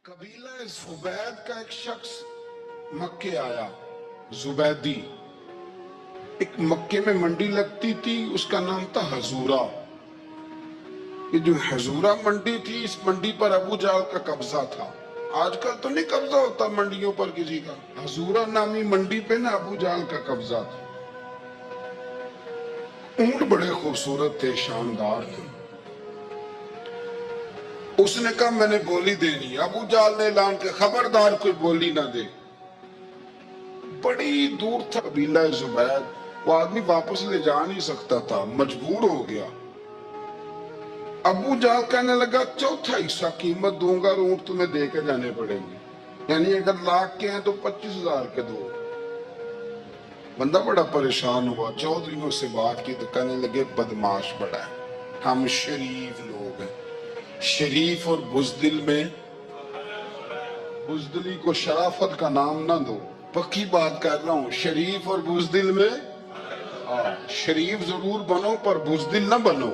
قبیلہ زبید کا ایک شخص مکے آیا، زبیدی۔ ایک مکے میں منڈی لگتی تھی، اس کا نام تھا حضورہ۔ یہ جو حضورہ منڈی تھی، اس منڈی پر ابو جہل کا قبضہ تھا۔ آج کل تو نہیں قبضہ ہوتا منڈیوں پر کسی کا، حضورہ نامی منڈی پہ نا ابو جہل کا قبضہ تھا۔ اونٹ بڑے خوبصورت تھے، شاندار تھے۔ اس نے کہا میں نے بولی دینی۔ ابو جہل نے اعلان کیا خبردار کوئی بولی نہ دے۔ بڑی دور تھا قبیلہ زبید، وہ آدمی واپس لے جا نہیں سکتا تھا، مجبور ہو گیا۔ ابو جہل کہنے لگا چوتھا حصہ قیمت دوں گا اور اونٹ تمہیں دے کے جانے پڑیں گے، یعنی اگر 1,00,000 کے ہیں تو 25,000 کے دو۔ بندہ بڑا پریشان ہوا، چودھریوں سے بات کی تو کہنے لگے بدماش بڑا ہے، ہم شریف لوگ ہیں، شریف اور بزدل میں بزدلی کو شرافت کا نام نہ دو۔ پکی بات کر رہا ہوں، شریف اور بزدل میں شریف ضرور بنو پر بزدل نہ بنو۔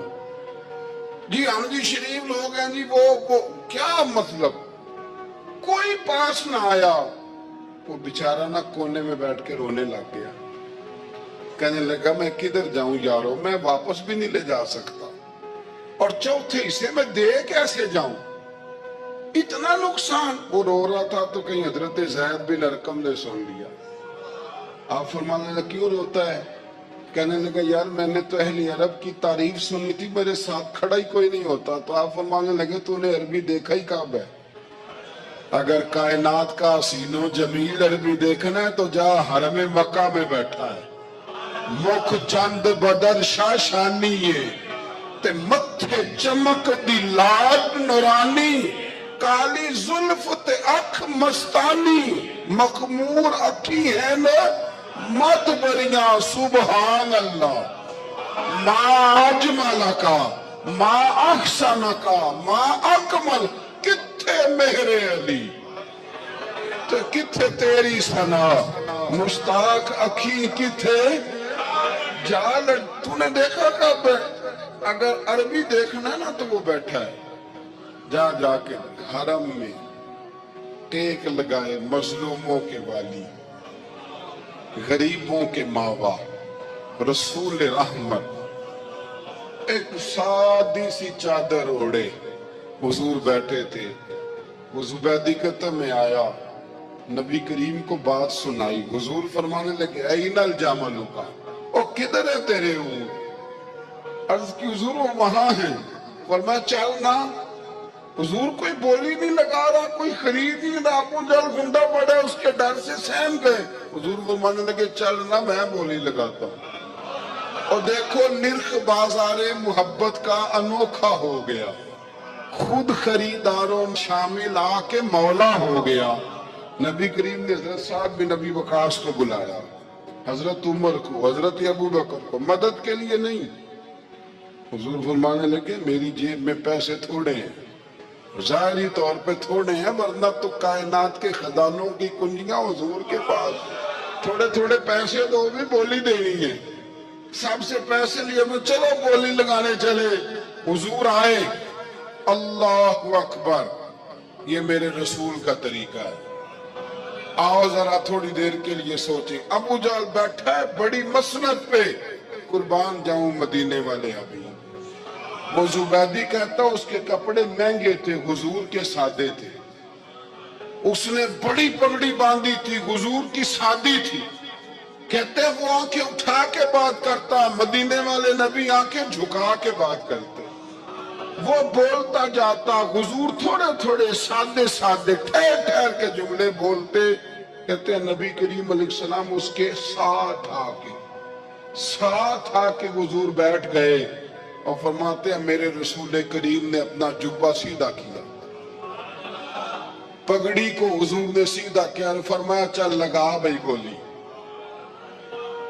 جی ہم جی شریف لوگ ہیں جی، وہ کیا مطلب؟ کوئی پاس نہ آیا، وہ بیچارہ نہ کونے میں بیٹھ کے رونے لگ گیا۔ کہنے لگا میں کدھر جاؤں یارو، میں واپس بھی نہیں لے جا سکتا، اور چوتھے حصے میں دے کیسے جاؤں، اتنا نقصان۔ وہ رو رہا تھا تو کہیں حضرت زید بن ارقم نے سن لیا۔ آپ فرمانے لگا کیوں روتا ہے؟ کہنے لگا یار میں نے تو اہل عرب کی تعریف سنی تھی، میرے ساتھ کھڑا ہی کوئی نہیں ہوتا۔ تو آپ فرمانے لگے تو نے عربی دیکھا ہی کب ہے؟ اگر کائنات کا حسین و جمیل عربی دیکھنا ہے تو جا حرم مکہ میں بیٹھا ہے، مکھ چند بدر شاشانی تے متھے چمک دی لاٹ نورانی، کالی زلف تے اکھ مستانی، مخمور اکھی ہے نا مت بریاں سبحان اللہ۔ ما اجمل کا ما احسن کا ما اکمل، کتھے مہر علی تے کتھے تیری ثنا، مشتاق اکھی کتھے جال۔ تو نے دیکھا کب ہے؟ اگر عربی دیکھنا نا تو وہ بیٹھا ہے، جا جا کے حرم میں ٹیک لگائے، مظلوموں کے والی، غریبوں کے ماوا، رسول رحمت۔ ایک سادی سی چادر اوڑے حضور بیٹھے تھے۔ وہ زبیدی قطب میں آیا، نبی کریم کو بات سنائی۔ حضور فرمانے لگے این الجمل کا، او کدھر ہے تیرے اونٹ؟ عرض کی حضور وہ وہاں ہیں۔ فرمایا چل نا۔ حضور کوئی بولی نہیں لگا رہا، کوئی خرید ہی نہ، ابو جہل گنڈا پڑا، اس کے ڈر سے سہم گئے۔ حضور فرمانے لگے چل نا، میں بولی لگاتا ہوں۔ اور دیکھو نرخ بازار محبت کا انوکھا ہو گیا، خود خریداروں شامل آ کے مولا ہو گیا۔ نبی کریم نے حضرت سعد بن ابی وقاص کو بلایا، حضرت عمر کو، حضرت ابو بکر کو، مدد کے لیے نہیں۔ حضور فرمانے لگے میری جیب میں پیسے تھوڑے ہیں، ظاہری طور پہ تھوڑے ہیں، ورنہ تو کائنات کے خزانوں کی کنجیاں حضور کے پاس۔ تھوڑے تھوڑے پیسے دو بھی بولی دینی ہے۔ سب سے پیسے لیے میں چلو بولی لگانے چلے۔ حضور آئے، اللہ اکبر، یہ میرے رسول کا طریقہ ہے، آؤ ذرا تھوڑی دیر کے لیے سوچیں۔ ابو جہل بیٹھا ہے بڑی مسنت پہ، قربان جاؤں مدینے والے ابھی۔ وہ زبیدی کہتا اس کے کپڑے مہنگے تھے، حضور کے سادے تھے۔ اس نے بڑی پگڑی باندھی تھی، حضور کی سادی تھی۔ کہتے وہ آنکھیں اٹھا کے بات کرتا، مدینے والے نبی آنکھیں جھکا کے بات کرتے۔ وہ بولتا جاتا، حضور تھوڑے تھوڑے سادے سادے ٹھہر ٹھہر کے جملے بولتے۔ کہتے ہیں نبی کریم علیہ السلام اس کے ساتھ آ کے حضور بیٹھ گئے، اور فرماتے ہیں میرے رسول کریم نے اپنا جبہ سیدھا کیا، پگڑی کو حضور نے سیدھا کیا، فرمایا چل لگا بھائی گولی۔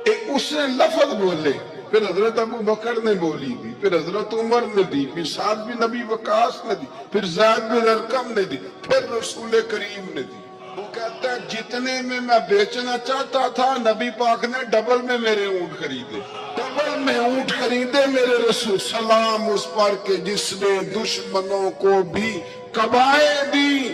ایک اس نے لفظ بولے، پھر حضرت ابو بکر نے بولی دی، پھر حضرت عمر نے دی، پھر سعد بن ابی وقاص نے دی، پھر زید بن ارقم نے دی، پھر رسول کریم نے دی۔ وہ کہتا ہے جتنے میں بیچنا چاہتا تھا نبی پاک نے ڈبل میں میرے اونٹ خریدے، ڈبل میں اونٹ خریدے میرے رسول۔ سلام اس پر کہ جس نے دشمنوں کو بھی کبائیں دی،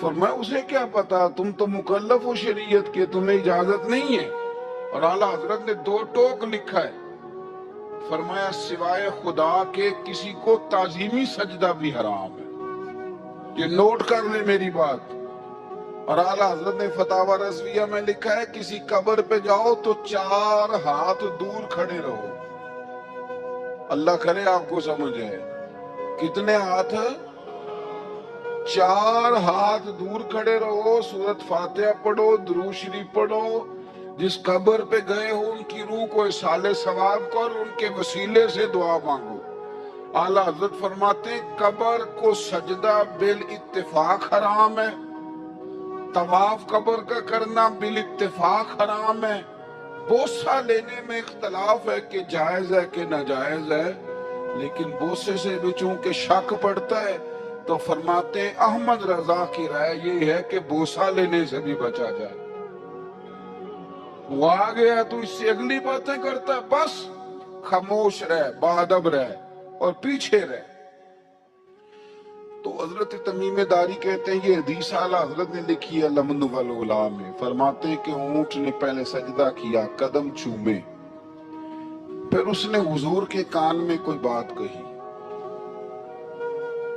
فرمایا اسے کیا پتا، تم تو مکلف ہو شریعت کے، تمہیں اجازت نہیں ہے۔ اور اعلیٰ حضرت نے 2 ٹوک لکھا ہے، فرمایا سوائے خدا کے کسی کو تعظیمی سجدہ بھی حرام ہے۔ یہ نوٹ کر لے میری بات۔ اور اعلیٰ حضرت نے فتاوی رضویہ میں لکھا ہے کسی قبر پہ جاؤ تو 4 ہاتھ دور کھڑے رہو۔ اللہ کرے آپ کو سمجھ ہے، کتنے ہاتھ؟ 4 ہاتھ دور کھڑے رہو، سورۃ فاتحہ پڑھو، درود شریف پڑھو، جس قبر پہ گئے ہو ان کی روح کو اصال ثواب کر، ان کے وسیلے سے دعا مانگو۔ اعلیٰ حضرت فرماتے ہیں قبر کو سجدہ بالاتفاق حرام ہے، طواف قبر کا کرنا بالاتفاق حرام ہے، بوسہ لینے میں اختلاف ہے کہ جائز ہے کہ ناجائز ہے، لیکن بوسے سے بھی چونکہ شک پڑتا ہے تو فرماتے ہیں احمد رضا کی رائے یہ ہے کہ بوسہ لینے سے بھی بچا جائے۔ وہ آ گیا تو اس سے اگلی باتیں کرتا ہے، بس خاموش رہ، باادب رہ اور پیچھے رہ۔ تو حضرت تمیم داری کہتے ہیں یہ حدیث اعلیٰ حضرت نے لکھی ہے لمن والعلا میں، فرماتے ہیں کہ اونٹ نے پہلے سجدہ کیا، قدم چومے، پھر اس نے حضور کے کان میں کوئی بات کہی،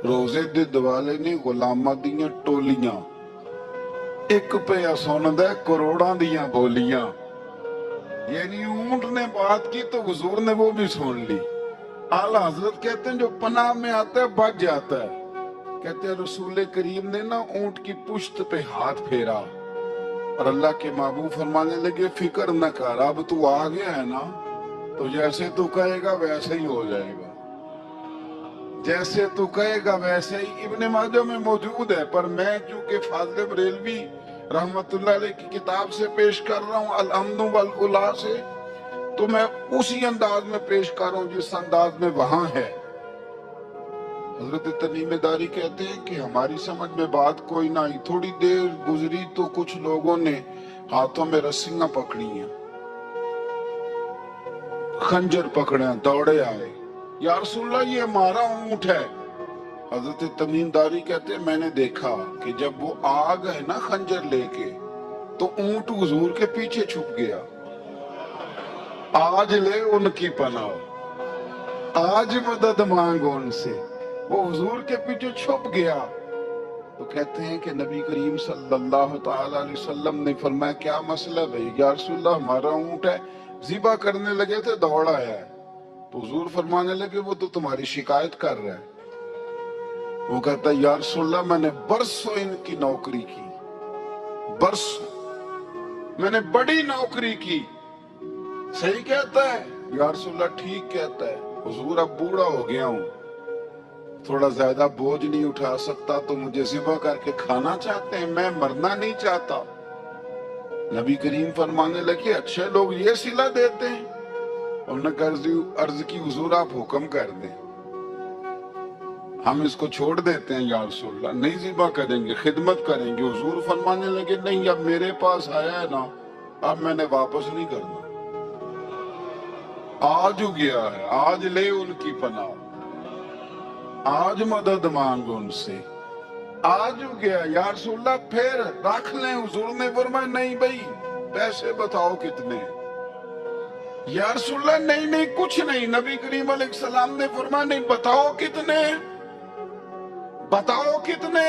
روزے دے دوالے نے غلامہ دیاں ٹولیاں، ایک پہ سن دے کروڑاں دیاں بولیاں۔ یعنی اونٹ نے بات کی تو حضور نے وہ بھی سن لی۔ اعلیٰ حضرت کہتے ہیں جو پناہ میں آتا ہے بچ جاتا ہے۔ کہتے ہیں رسول کریم نے نا اونٹ کی پشت پہ ہاتھ پھیرا اور اللہ کے محبوب فرمانے لگے فکر نہ کر، اب تو آ گیا ہے نا تو جیسے تو کہے گا ویسے ہی ہو جائے گا، جیسے تو کہے گا ویسے ہی۔ ابن ماجہ میں موجود ہے، پر میں چونکہ فاضل بریلوی رحمت اللہ علیہ کی کتاب سے پیش کر رہا ہوں الحمد والعلا سے، تو میں اسی انداز میں پیش کر رہا ہوں جس انداز میں وہاں ہے۔ حضرت تمیم داری کہتے ہیں کہ ہماری سمجھ میں بات کوئی نہ آئی، تھوڑی دیر گزری تو کچھ لوگوں نے ہاتھوں میں رسیاں پکڑی ہیں، خنجر پکڑے ہیں، دوڑے آئے، یا رسول اللہ یہ ہمارا اونٹ ہے۔ حضرت تمیم داری کہتے ہیں میں نے دیکھا کہ جب وہ آ گئے نا خنجر لے کے تو اونٹ حضور کے پیچھے چھپ گیا۔ آج لے ان کی پناہ، آج مدد مانگو ان سے، وہ حضور کے پیچھے چھپ گیا۔ تو کہتے ہیں کہ نبی کریم صلی اللہ تعالی علیہ وسلم نے فرمایا کیا مسئلہ بھائی؟ یا رسول اللہ ہمارا اونٹ ہے، ذبح کرنے لگے تھے دوڑ آیا ہے۔ تو حضور فرمانے لگے وہ تو تمہاری شکایت کر رہا ہے۔ وہ کہتا ہے یا رسول اللہ میں نے برسوں ان کی نوکری کی، برسوں میں نے بڑی نوکری کی۔ صحیح کہتا ہے یا رسول اللہ؟ ٹھیک کہتا ہے حضور، اب بوڑھا ہو گیا ہوں، تھوڑا زیادہ بوجھ نہیں اٹھا سکتا، تو مجھے ذبح کر کے کھانا چاہتے ہیں، میں مرنا نہیں چاہتا۔ نبی کریم فرمانے لگے اچھے لوگ یہ صلہ دیتے ہیں؟ انہوں نے عرض کی حضور آپ حکم کر دیں، ہم اس کو چھوڑ دیتے ہیں یا رسول اللہ، نہیں ذبح کریں گے، خدمت کریں گے۔ حضور فرمانے لگے نہیں، اب میرے پاس آیا ہے نا، اب میں نے واپس نہیں کرنا، آج ہو گیا ہے، آج لے ان کی پناہ، آج مدد مانگو ان سے، آج ہو گیا یا رسول اللہ پھر رکھ لیں۔ حضور نے فرمایا نہیں بھائی پیسے بتاؤ کتنے؟ یا رسول اللہ نہیں نہیں کچھ نہیں۔ نبی کریم علیہ السلام نے فرمایا نہیں، بتاؤ کتنے، بتاؤ کتنے؟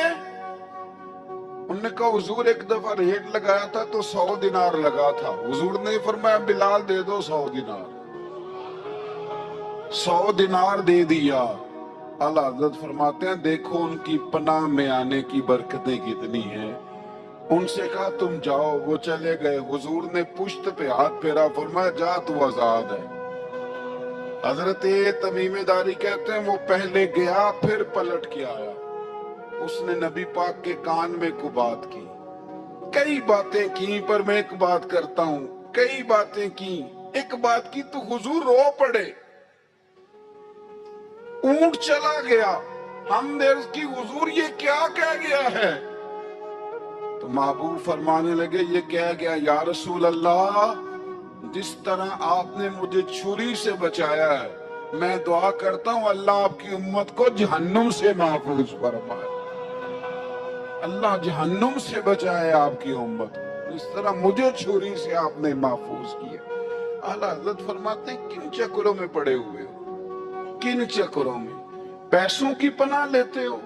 انہوں نے کہا حضور ایک دفعہ ریٹ لگایا تھا تو 100 دینار لگا تھا۔ حضور نے فرمایا بلال دے دو 100 دینار، 100 دینار دے دیا۔ اعلیٰ حضرت فرماتے ہیں دیکھو ان کی پناہ میں آنے کی برکتیں کتنی ہیں۔ ان سے کہا تم جاؤ، وہ چلے گئے۔ حضور نے پشت پہ ہاتھ پھیرا، فرمایا جا تو آزاد ہے۔ حضرت تمیم داری کہتے ہیں وہ پہلے گیا پھر پلٹ کے آیا، اس نے نبی پاک کے کان میں کو بات کی، کئی باتیں کی، پر میں ایک بات کرتا ہوں، کئی باتیں کی، ایک بات کی تو حضور رو پڑے۔ اونٹ چلا گیا، ہم نے عرض کی حضور یہ کیا کہہ گیا ہے؟ تو محبوب فرمانے لگے یہ کہہ گیا یا رسول اللہ جس طرح آپ نے مجھے چھری سے بچایا ہے، میں دعا کرتا ہوں اللہ آپ کی امت کو جہنم سے محفوظ فرمائے۔ اللہ جہنم سے بچائے آپ کی امت کو، اس طرح مجھے چھری سے آپ نے محفوظ کیا۔ اعلیٰ حضرت فرماتے ہیں کن چکروں میں پڑے ہوئے ہو، کن چکروں میں؟ پیسوں کی پناہ لیتے ہو،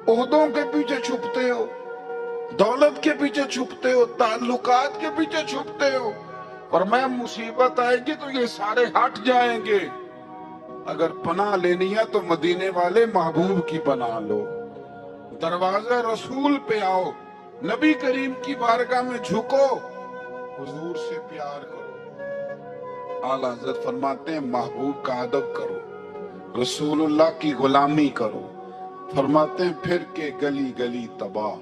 عہدوں کے پیچھے چھپتے ہو، دولت کے پیچھے چھپتے ہو، تعلقات کے پیچھے چھپتے ہو، اور میں مصیبت آئے گی تو یہ سارے ہٹ جائیں گے۔ اگر پناہ لینی ہے تو مدینے والے محبوب کی پناہ لو، دروازہ رسول پہ آؤ، نبی کریم کی بارگاہ میں جھکو، حضور سے پیار کرو۔ اعلیٰ حضرت فرماتے ہیں محبوب کا ادب کرو، رسول اللہ کی غلامی کرو۔ فرماتے ہیں پھر کے گلی گلی تباہ،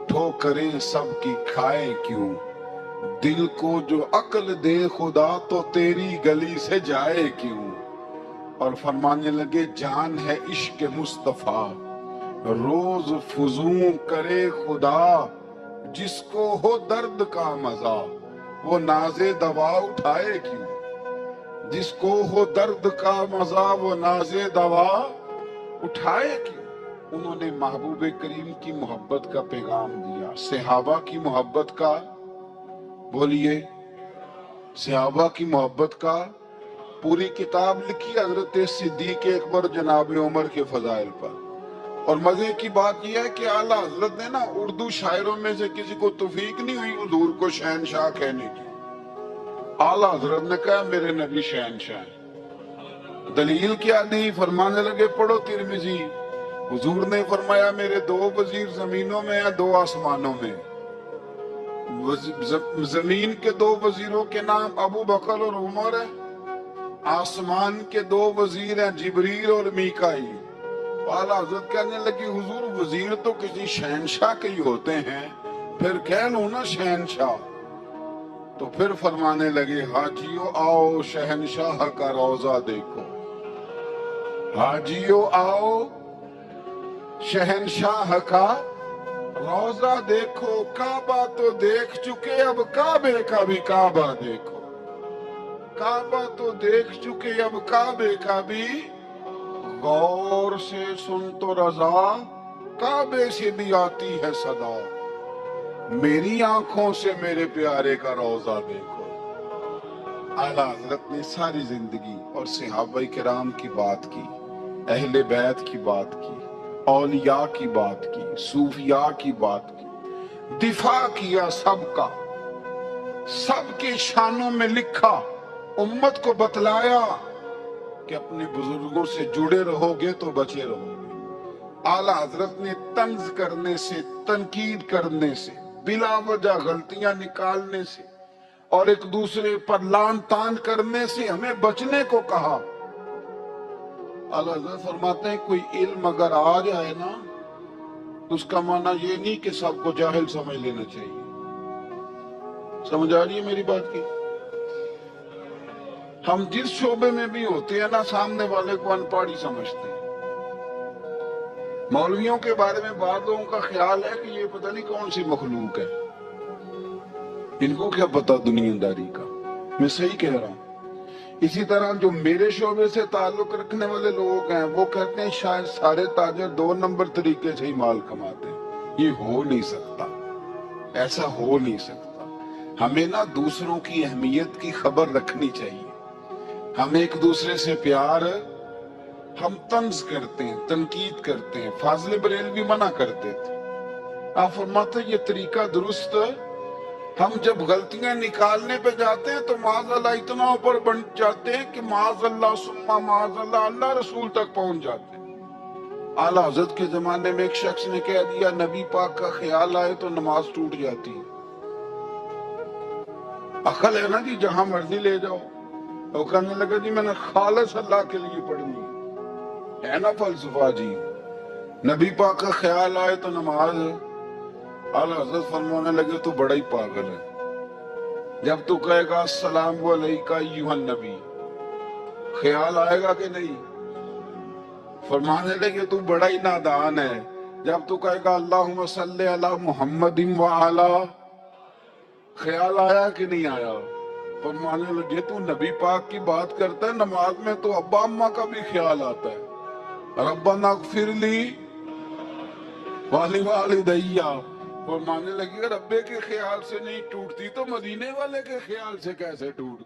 ٹھوکریں سب کی کھائے کیوں، دل کو جو عقل دے خدا تو تیری گلی سے جائے کیوں۔ اور فرمانے لگے جان ہے عشق مصطفیٰ، روز فزوں کرے خدا، جس کو ہو درد کا مزہ وہ ناز دوا اٹھائے کیوں، جس کو ہو درد کا مزہ وہ ناز دوا اٹھائے کیوں۔ انہوں نے محبوب کریم کی محبت کا پیغام دیا، صحابہ کی محبت کا، بولیے، صحابہ کی محبت کا پوری کتاب لکھی حضرت صدیق اکبر جناب عمر کے فضائل پر۔ اور مزے کی بات یہ ہے کہ اعلیٰ حضرت نے نا اردو شاعروں میں سے کسی کو توفیق نہیں ہوئی حضور کو شہنشاہ کہنے کی، اعلیٰ حضرت نے کہا میرے نبی شہنشاہ ہیں۔ دلیل کیا دی؟ فرمانے لگے پڑھو ترمذی، حضور نے فرمایا میرے دو وزیر زمینوں میں ہیں، دو آسمانوں میں۔ زمین کے دو وزیروں کے نام ابو بکر اور عمر ہے، آسمان کے دو وزیر ہیں جبریل اور میکائیل۔ اعلیٰ حضرت کہنے لگی حضور وزیر تو کسی شہنشاہ کے ہی ہوتے ہیں، پھر کہہ لوں نا شہنشاہ۔ تو پھر فرمانے لگے حاجیو آؤ شہنشاہ کا روضہ دیکھو، حاجیو آؤ شہنشاہ کا روضہ دیکھو، کعبہ تو دیکھ چکے اب کعبے کا بھی کعبہ دیکھو، کعبہ تو دیکھ چکے اب کعبے کا بھی، غور سے سن تو رضا کعبے سے بھی آتی ہے صدا، میری آنکھوں سے میرے پیارے کا روضہ دیکھو۔ اعلیٰ حضرت نے ساری زندگی اور صحابہ کرام کی بات کی، اہل بیت کی بات کی، اولیاء کی بات کی، صوفیاء کی بات کی، دفاع کیا سب کا، سب کے شانوں میں لکھا، امت کو بتلایا کہ اپنے بزرگوں سے جڑے رہو گے تو بچے رہو گے۔ اعلیٰ حضرت نے طنز کرنے سے، تنقید کرنے سے، بلا وجہ غلطیاں نکالنے سے اور ایک دوسرے پر لان تان کرنے سے ہمیں بچنے کو کہا۔ اعلیٰ حضرت فرماتے ہیں کوئی علم اگر آ جائے نا تو اس کا معنی یہ نہیں کہ سب کو جاہل سمجھ لینا چاہیے۔ سمجھ آ رہی ہے میری بات کی؟ ہم جس شعبے میں بھی ہوتے ہیں نا سامنے والے کو ان پڑھ ہی سمجھتے ہیں۔ مولویوں کے بارے میں بعض لوگوں کا خیال ہے کہ یہ پتہ نہیں کون سی مخلوق ہے، ان کو کیا پتا دنیا داری کا۔ میں صحیح کہہ رہا ہوں۔ اسی طرح جو میرے شعبے سے تعلق رکھنے والے لوگ ہیں وہ کہتے ہیں شاید سارے تاجر 2 نمبر طریقے سے ہی مال کماتے ہیں۔ یہ ہو نہیں سکتا، ایسا ہو نہیں سکتا۔ ہمیں نا دوسروں کی اہمیت کی خبر رکھنی چاہیے، ہم ایک دوسرے سے پیار، ہم طنز کرتے ہیں، تنقید کرتے ہیں۔ فاضل بریلوی منع کرتے تھے، آپ فرماتے ہیں یہ طریقہ درست، ہم جب غلطیاں نکالنے پہ جاتے ہیں تو معاذ اللہ اتنا اوپر بن جاتے ہیں کہ معاذ اللہ ثم معاذ اللہ اللہ رسول تک پہنچ جاتے ہیں۔ اعلیٰ حضرت کے زمانے میں ایک شخص نے کہہ دیا نبی پاک کا خیال آئے تو نماز ٹوٹ جاتی ہے۔ عقل ہے نا جی، جہاں مرضی لے جاؤ۔ وہ کہنے لگا جی میں نے خالص اللہ کے لیے پڑھنی ہے نا فلسفہ جی، نبی پاک کا خیال آئے تو نماز۔ اعلیٰ حضرت فرمانے لگے تو بڑا ہی پاگل ہے، جب تو کہے گا السلام علیکہ ایھا النبی خیال آئے گا کہ نہیں؟ فرمانے لگے تو بڑا ہی نادان ہے، جب تو کہے گا اللہم صلی علی محمد وعلی خیال آیا کہ نہیں آیا؟ فرمانے لگے تو نبی پاک کی بات کرتا ہے، نماز میں تو ابا اماں کا بھی خیال آتا ہے، ربنا اغفر لی والی والی دیا فرمانے لگی، ربے کے خیال سے نہیں ٹوٹتی تو مدینے والے کے خیال سے کیسے ٹوٹ